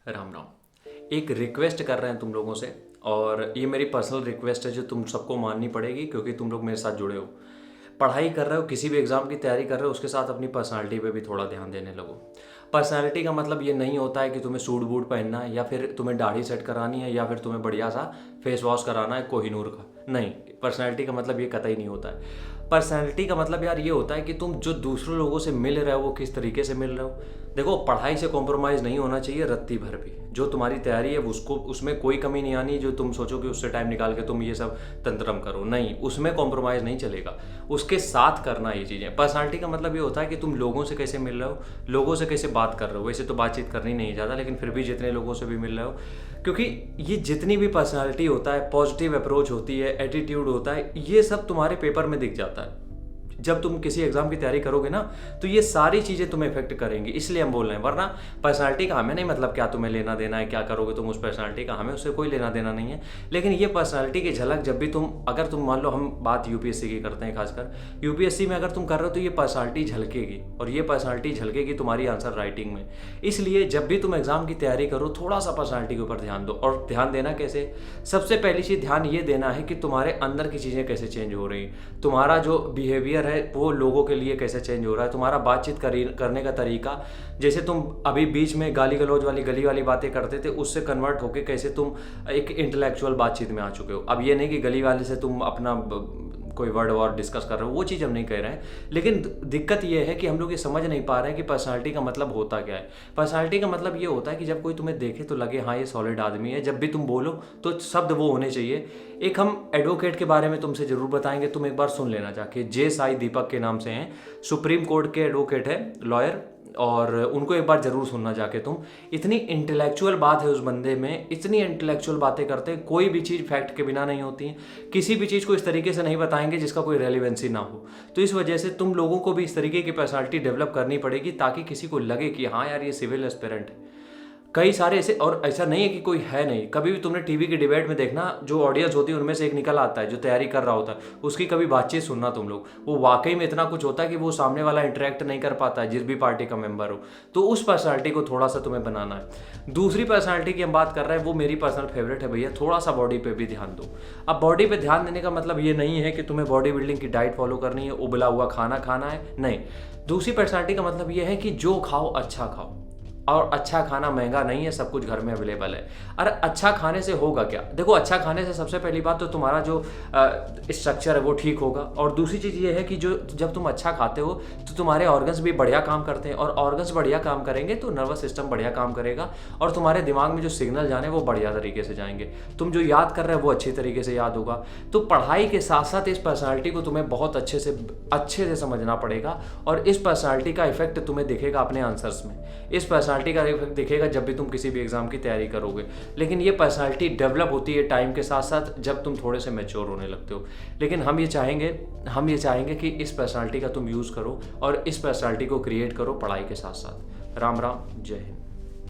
राम राम। एक रिक्वेस्ट कर रहे हैं तुम लोगों से, और ये मेरी पर्सनल रिक्वेस्ट है जो तुम सबको माननी पड़ेगी क्योंकि तुम लोग मेरे साथ जुड़े हो। पढ़ाई कर रहे हो, किसी भी एग्ज़ाम की तैयारी कर रहे हो, उसके साथ अपनी पर्सनालिटी पे भी थोड़ा ध्यान देने लगो। पर्सनालिटी का मतलब ये नहीं होता है कि तुम्हें सूट बूट पहनना है, या फिर तुम्हें दाढ़ी सेट करानी है, या फिर तुम्हें बढ़िया सा फेस वॉश कराना है कोहिनूर का। नहीं, पर्सनालिटी का मतलब ये कतई नहीं होता है। पर्सनालिटी का मतलब यार ये होता है कि तुम जो दूसरों लोगों से मिल रहे हो वो किस तरीके से मिल रहे हो। देखो, पढ़ाई से कॉम्प्रोमाइज़ नहीं होना चाहिए रत्ती भर भी। जो तुम्हारी तैयारी है उसको, उसमें कोई कमी नहीं आनी जो तुम सोचो कि उससे टाइम निकाल के तुम ये सब तंत्रम करो। नहीं, उसमें कॉम्प्रोमाइज़ नहीं चलेगा, उसके साथ करना ये चीज़ें। पर्सनालिटी का मतलब ये होता है कि तुम लोगों से कैसे मिल रहे हो, लोगों से कैसे बात कर रहे हो। वैसे तो बातचीत करनी नहीं ज़्यादा, लेकिन फिर भी जितने लोगों से भी मिल रहे हो, क्योंकि ये जितनी भी पर्सनालिटी होता है, पॉजिटिव अप्रोच होती है, एटीट्यूड होता है, ये सब तुम्हारे पेपर में दिख जाता है। जब तुम किसी एग्जाम की तैयारी करोगे ना, तो ये सारी चीज़ें तुम्हें इफेक्ट करेंगी, इसलिए हम बोल रहे हैं। वरना पर्सनालिटी का हमें नहीं मतलब क्या तुम्हें लेना देना है, क्या करोगे तुम उस पर्सनालिटी का, हमें उससे कोई लेना देना नहीं है। लेकिन ये पर्सनालिटी की झलक जब भी अगर तुम मान लो, हम बात यूपीएससी की करते हैं, खासकर यूपीएससी में अगर तुम कर रहे हो तो ये पर्सनालिटी झलकेगी, और ये पर्सनालिटी झलकेगी तुम्हारी आंसर राइटिंग में। इसलिए जब भी तुम एग्जाम की तैयारी करो, थोड़ा सा पर्सनालिटी के ऊपर ध्यान दो। और ध्यान देना कैसे? सबसे पहली चीज़ ध्यान ये देना है कि तुम्हारे अंदर की चीज़ें कैसे चेंज हो रही, तुम्हारा जो बिहेवियर है वो लोगों के लिए कैसे चेंज हो रहा है, तुम्हारा बातचीत करने का तरीका। जैसे तुम अभी बीच में गाली गलौज वाली गली वाली बातें करते थे, उससे कन्वर्ट होके कैसे तुम एक इंटेलेक्चुअल बातचीत में आ चुके हो। अब ये नहीं कि गली वाले से तुम अपना कोई वर्ड और डिस्कस कर रहे हो, वो चीज़ हम नहीं कह रहे हैं। लेकिन दिक्कत ये है कि हम लोग ये समझ नहीं पा रहे हैं कि पर्सनालिटी का मतलब होता क्या है। पर्सनालिटी का मतलब ये होता है कि जब कोई तुम्हें देखे तो लगे हाँ ये सॉलिड आदमी है। जब भी तुम बोलो तो शब्द वो होने चाहिए। एक हम एडवोकेट के बारे में तुमसे ज़रूर बताएंगे, तुम एक बार सुन लेना जाके। जे साई दीपक के नाम से हैं, सुप्रीम कोर्ट के एडवोकेट है, लॉयर, और उनको एक बार ज़रूर सुनना जाके तुम। इतनी इंटेलेक्चुअल बात है उस बंदे में, इतनी इंटेलेक्चुअल बातें करते हैं। कोई भी चीज़ फैक्ट के बिना नहीं होती है, किसी भी चीज़ को इस तरीके से नहीं बताएंगे जिसका कोई रेलिवेंसी ना हो। तो इस वजह से तुम लोगों को भी इस तरीके की पर्सनालिटी डेवलप करनी पड़ेगी, ताकि किसी को लगे कि हाँ यार ये सिविल एस्पिरेंट है। कई सारे ऐसे, और ऐसा नहीं है कि कोई है नहीं। कभी भी तुमने टीवी की डिबेट में देखना, जो ऑडियंस होती है उनमें से एक निकल आता है जो तैयारी कर रहा होता है, उसकी कभी बातचीत सुनना तुम लोग। वो वाकई में इतना कुछ होता है कि वो सामने वाला इंटरेक्ट नहीं कर पाता है, जिस भी पार्टी का मेंबर हो। तो उस पर्सनालिटी को थोड़ा सा तुम्हें बनाना है। दूसरी पर्सनालिटी की हम बात कर रहे हैं, वो मेरी पर्सनल फेवरेट है भैया, थोड़ा सा बॉडी पे भी ध्यान दो। अब बॉडी पे ध्यान देने का मतलब ये नहीं है कि तुम्हें बॉडी बिल्डिंग की डाइट फॉलो करनी है, उबला हुआ खाना खाना है, नहीं। दूसरी पर्सनालिटी का मतलब ये है कि जो खाओ अच्छा खाओ, और अच्छा खाना महंगा नहीं है, सब कुछ घर में अवेलेबल है। अरे अच्छा खाने से होगा क्या? देखो, अच्छा खाने से सबसे पहली बात तो तुम्हारा जो स्ट्रक्चर है वो ठीक होगा, और दूसरी चीज़ ये है कि जो जब तुम अच्छा खाते हो तो तुम्हारे ऑर्गन्स भी बढ़िया काम करते हैं, और ऑर्गन्स बढ़िया काम करेंगे तो नर्वस सिस्टम बढ़िया काम करेगा, और तुम्हारे दिमाग में जो सिग्नल जाने वो बढ़िया तरीके से जाएंगे। तुम जो याद कर रहे हो वो अच्छी तरीके से याद होगा। तो पढ़ाई के साथ साथ इस पर्सनालिटी को तुम्हें बहुत अच्छे से समझना पड़ेगा, और इस पर्सनालिटी का इफेक्ट तुम्हें दिखेगा अपने आंसर्स में। इस पर्सनालिटी का इफेक्ट दिखेगा जब भी तुम किसी भी एग्जाम की तैयारी करोगे। लेकिन ये पर्सनालिटी डेवलप होती है टाइम के साथ साथ, जब तुम थोड़े से मैच्योर होने लगते हो। लेकिन हम ये चाहेंगे कि इस पर्सनालिटी का तुम यूज़ करो, और इस पर्सनालिटी को क्रिएट करो पढ़ाई के साथ साथ। राम राम, जय हिंद।